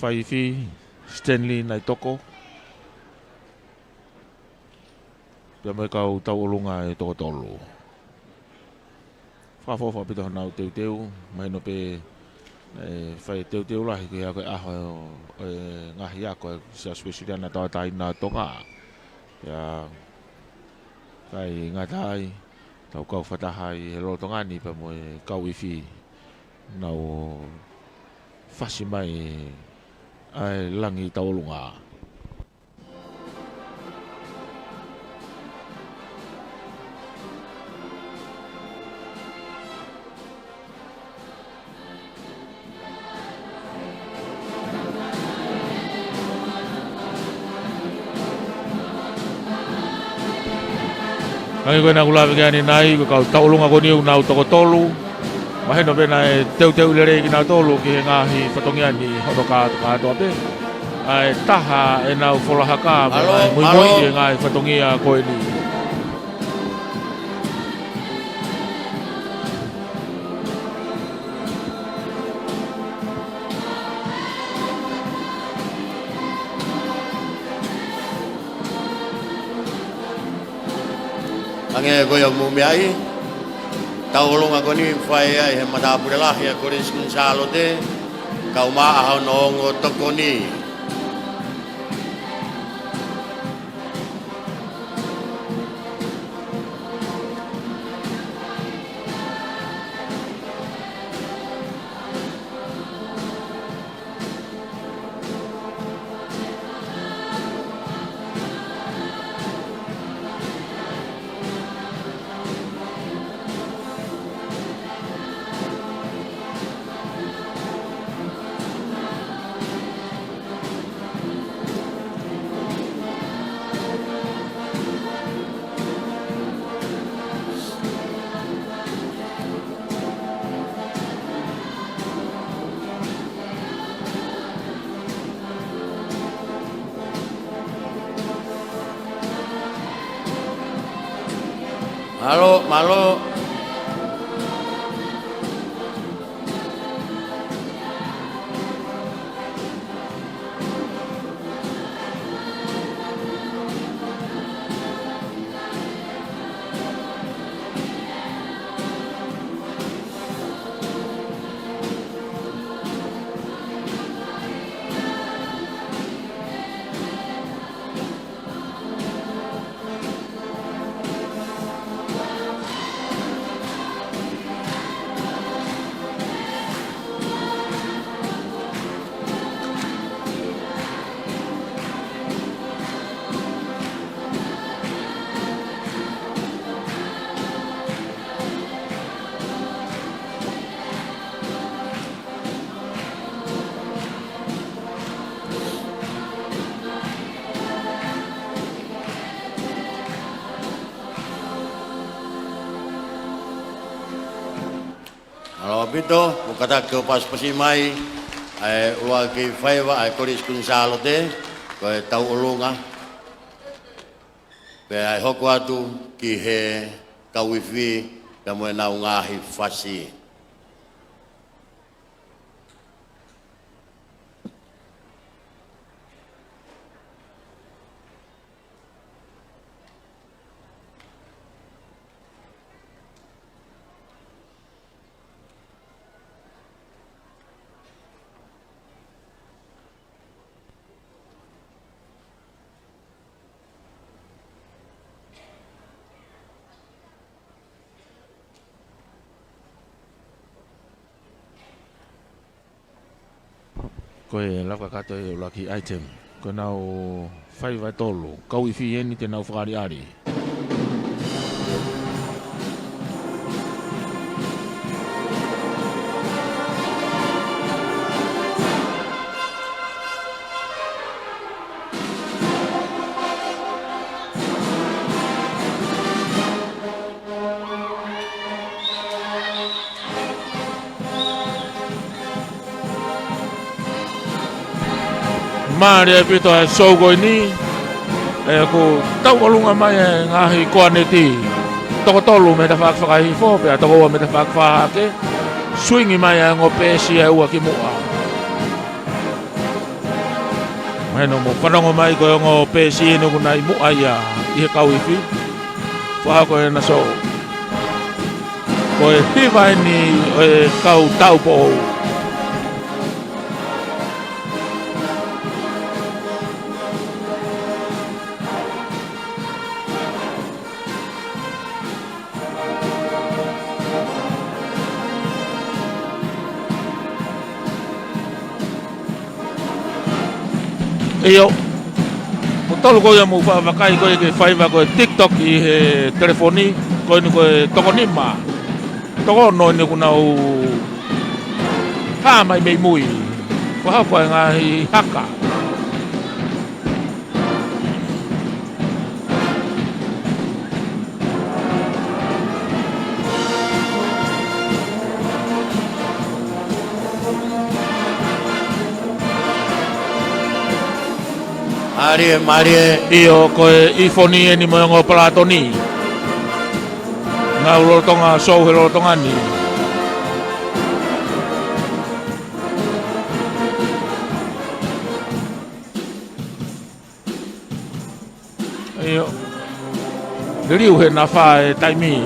Whaifi, Stanley nai toko. Pia mai kau tau olunga e toko tolu. Whawhawha pita hanau teu, mai no pe whai teu lahi ki hake aho ngahi ako e sa spesiriana tau tai nā tonga. Pia kai ngatai, tau kau whatahai he lo tongani pa mo e kau iwi nau whasi mai ai langi tau olunga. Ngai koe nā kulawe kia ni nai, kau taulunga ko niu nau toko tolu. Maheno pena e teu lere ki nau tolu ki he ngahi whatongiani hono kātoa pe. Ai taha e nau wholahaka me mui e ngahi whatongia koe ni. Ange ko yung mumiai, taulong ako ni Fai ay matapurilah ya Koris Gonzalo de, kau maahaw noong toko ni. Malo. Pito, mukata ke pas pasimai, ay ua ki Faiwa ay Koris Gonzalo de, ko tau olunga. Pe ay hoko atu ki he kawifi kamo na ngahi fasi. Koe laka kato e laki item. Koe nau whaiwai tolu. Kau iwi eni te nau whakari ari. Mare e pito e sogo ni e ko tau alunga mai e ngahi koaneti toko tolu me ta whakawhakahi fo pe a toko me ta whakawhake swingi mai e ngopesi e ua ki mua Maino mo whanongo mai ko ngō pēsi eno kuna I mua ia I he kauiwhi. Whaha ko e na so. Ko e hiwa ni e kau taupo. Iyo, mo tolu ko ia mo whakakai ko e whaiva ko e TikTok I he telefoni ko ni ko e tokonima. Tokono ni kuna u ha mai mei mui. Ko ha ko nga I haka. Marie. Iyo ko e ifoni e ni mo ngo Platoni. Nga ulotonga so he ulotonga ni. Iyo. Diriu he na fa e taimi.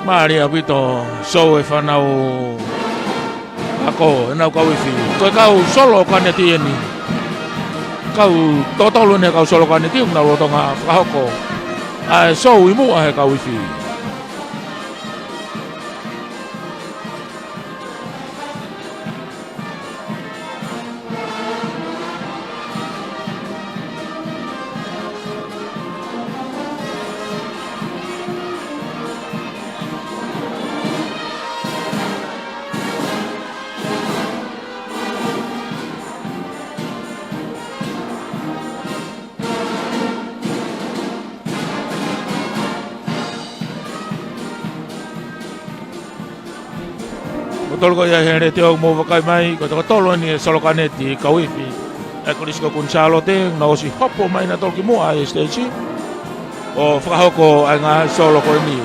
Maria Vito so e whanau ako e nau kau iwi. Koe kau solo kaneti eni. Kau totolu ne kau solo kaneti una lotonga whahoko. Ai so I mua he kau iwi. Tolo ko ia here te o mo wakai mai ko to tolo ni solo kaneti kau iwi e Chris ko Gonzalo te na o si hopo mai na tolki mo ai stage o whakahoko ai ngā solo ko ni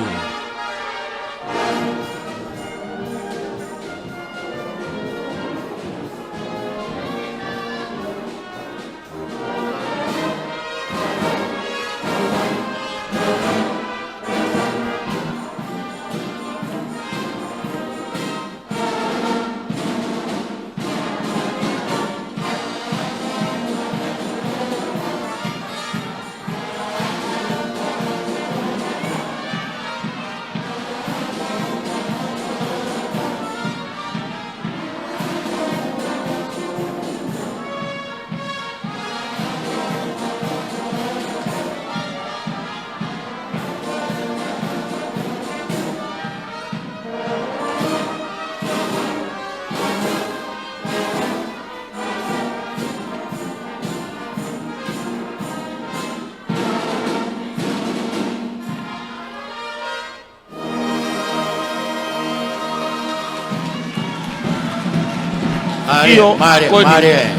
Marie.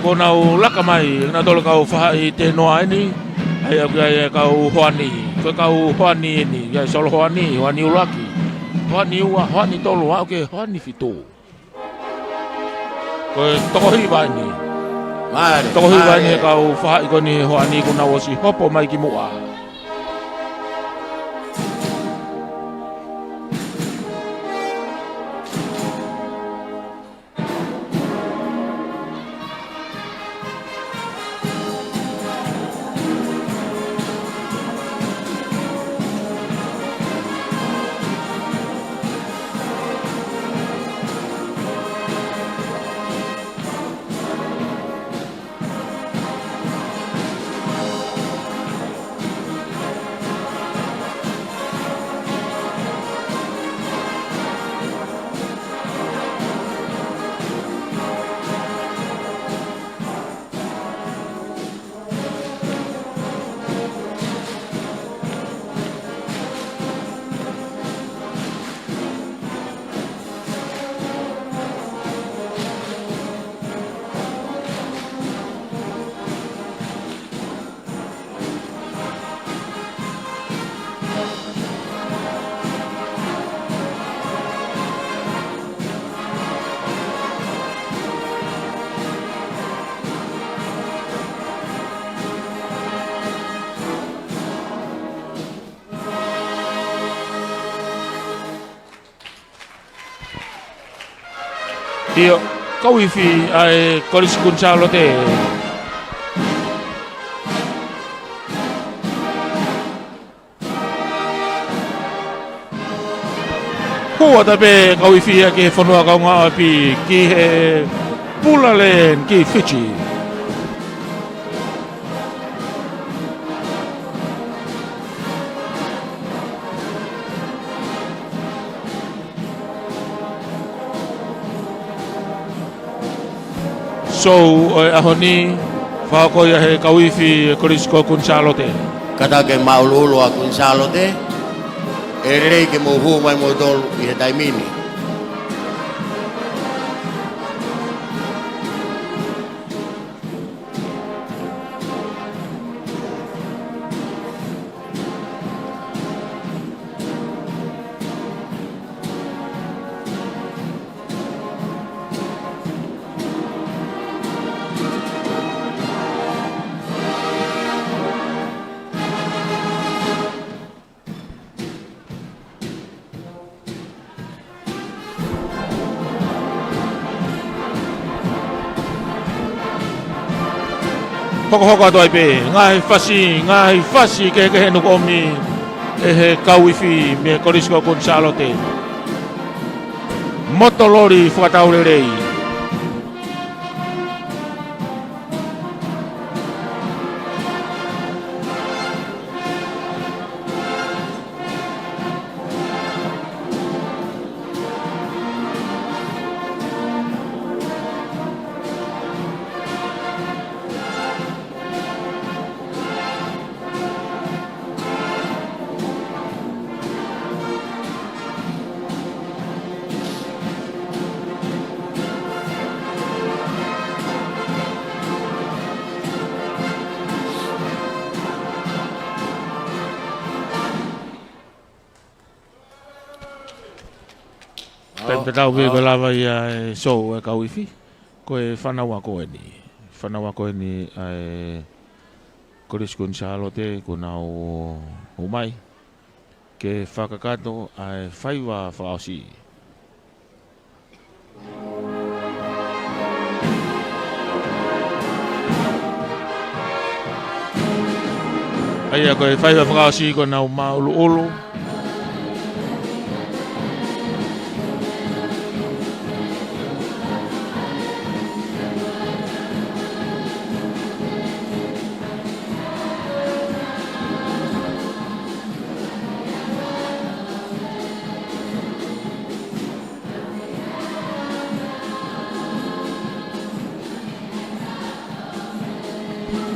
Ko nau laka mai, na tolo kau whahai te noa eni, ai aku ai kau hoani, koe kau hoani eni, ia solo hoani ulaki, hoani ua, hoani tolo, ke hoani fito. Koe toko hiwa eni, toko hiwa eni kau whahai ko ni hoani ko na wasi hopo mai ki mua. Io, kawifi ai Koris Gonzalo te. Hua tabe kawifi ke whanua kaunga api ki he Pulalen ki Fiji. So, ahoni, whako ia he kawifi Koris Gonzalo te. Kata ke maululu a Gonzalo te, e rei ke mo hu mai mo tolu i he taimini. Hoko toi pe, ngai fasi ke he nuko mi e he kawifi me Koris Gonzalo te. Motolori whakataurerei. Petau we ko lava ia so e kawifi ko e whanawa ko ni ai Koris Gonzalo te ko nau umai ke whakakato ai whaiwa whaosi. Aia ko e whaiwa whaosi ko nau maulu ulu.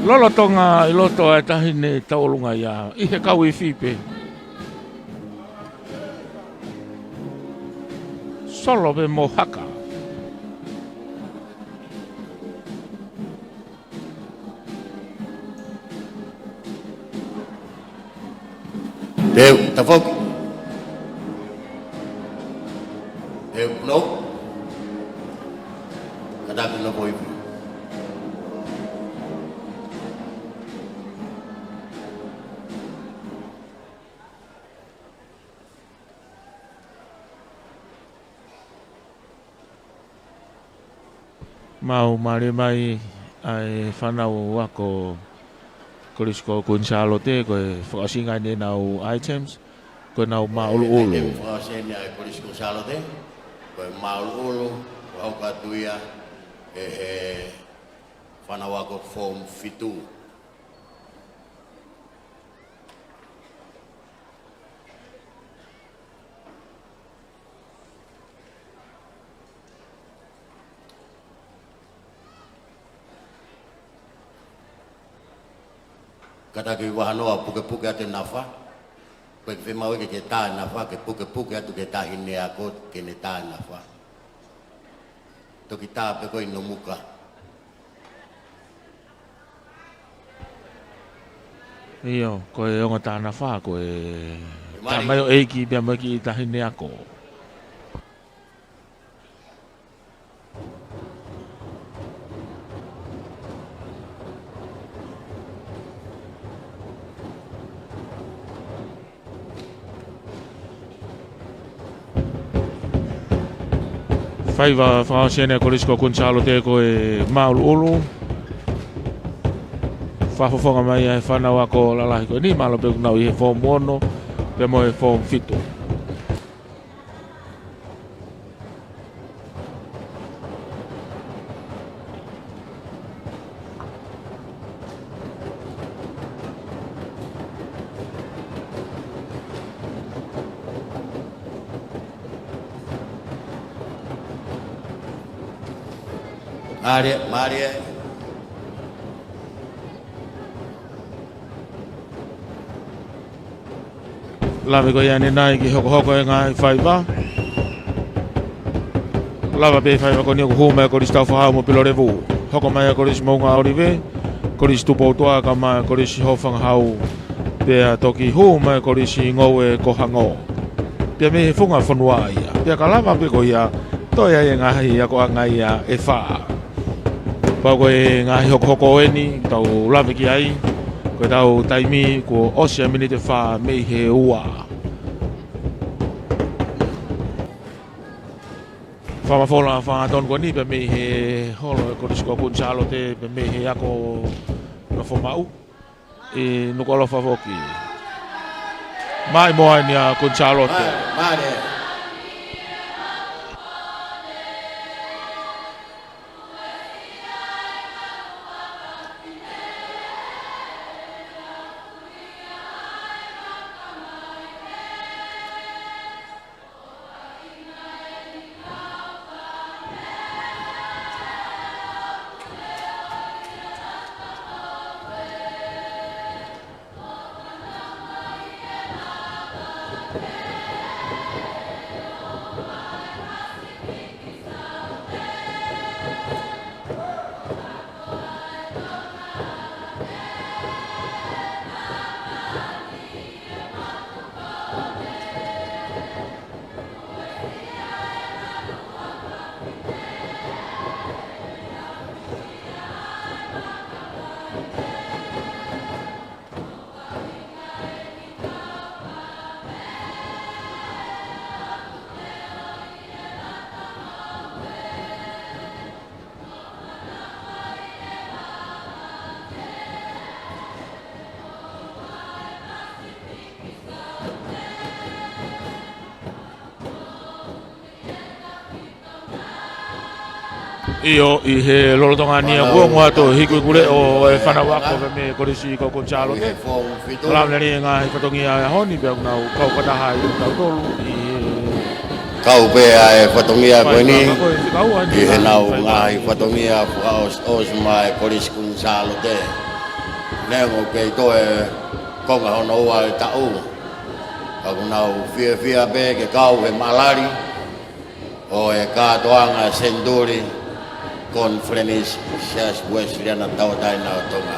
Lolo tonga I loto e tahine taolunga ia I he kawifi pe. Solo be mo haka. Deu, ta foki. Deu, no. Kata ke no boipi. Mau mare mai ai whanau wako Koris Gonzalo te ko e whakasinga ne nau items ko nau maulu ulu. E whakasene ai Koris Gonzalo te, ko e maulu ulu, ko hau katuia e he whanau wako form fitu. Kata ki wahanoa puke ate nafa, koe ke whemau ke tā nafa, ke puke atu ke tā hine ako ke ne tā nafa. Toki tā pe koe no muka. Iyo, koe onga tā nafa, koe tā mai o eiki pia mai ki tā hine ako. Faiva whaosene ko risko Gonzalo te ko e maulu ulu. Whafofonga mai e whanau ako lalahi ko ni malo pe kunau i he form 1 pe mo e form 5. Maria. Lave ko iane nai ki hoko e ngai whaiva. Lava pe whaiva ko ni ko huma ko ristau whahau mo pilo revu. Hoko mai ko risi maunga orive. Ko risi tupo toa ka mai ko risi hofanga hau. Pea toki huma ko risi ngau e ko hango. Pea me he funga whanua ia. Pea ka lava pe ko ia. Toia e ngahi ako angai ia e whaa. Pau koe ngahi hoko eni, tau lawe ki ai, koe tau taimi ko osia mini te wha mei he ua. Whamawhola wha ton koe ni pe mei he holo e korisi ko Gonzalo te pe mei he ako na whamau. E nuko alofa whoki. Mai moa ni a Gonzalo te. Mare. Io i he lolotonga nia guongo ato hiku kure o e whanau ako pe me korisi ko Gonzalo te. Lam nari ngā hi whatongi a honi pe nau kau kataha i tau tolu i Kau pe a e whatongi a koe ni i he nau ngā hi whatongi a whaos mai korisi Gonzalo te. Nengo kei toe konga hono ua e tau. Kau nau fia pe ke kau he malari o e kātoanga Senduri Conference Sias Wesleyan at tao tayo na ito nga.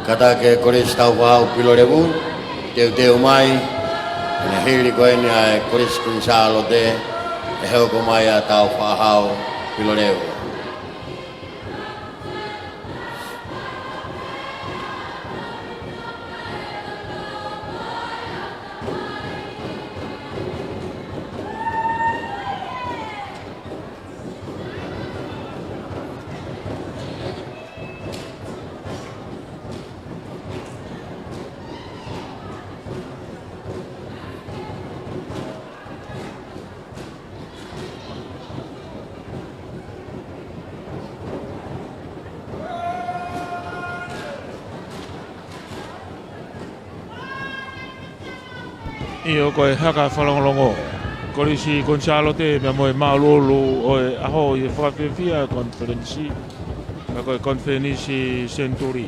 Kata ke koris tau whau pilo revu, teu mai, ina hiri koe ni ai koris Gonzalo te, e heo ko mai a tau whahau pilo revu. Io koe haka whalongolongo. Korisi Gonzalo te me moe maululu o e aho i whakawhia konferensi. Ka koe konferensi Senduri.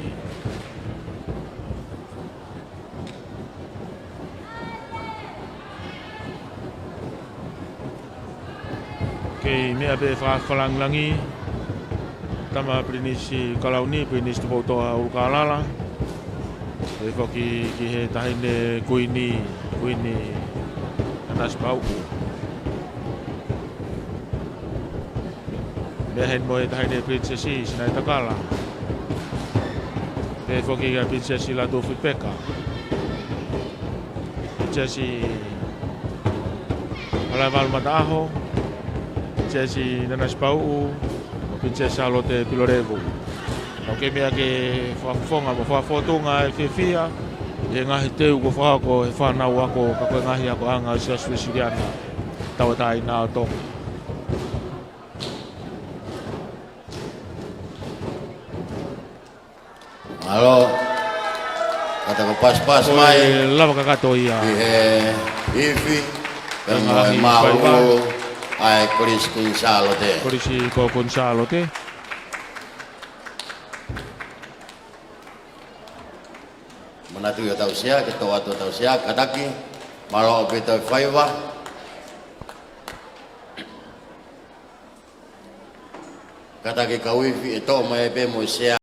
Kei mea be whakalangi tama prinisi kalauni prinisi tupotoa urukalala e whaki ki he tahine kuini anas pau mea hen mo e tahine prinsesi sinai takala e whaki ka prinsesi la dofi peka prinsesi Halaival Mataaho, Prinsesi Nanas Pau, Prinsesi Charlotte Pilorevo. Oke mea ke whakafonga mo whafotunga e whiwhia, e ngahi teu ko whako e whanau ako ka koe ngahi ako anga sia Suesiriana tawatai nā tonga. Halo, kata ko pas-pas mai. Lava kakato ia. Ifi. Pengoe mau ai Chris Gonzalo te. Korisi ko Gonzalo te. Manatu yo tau sia, ke toa tau sia, kataki malo beto faiwa. Kataki ka wifi e to mai be mo sia.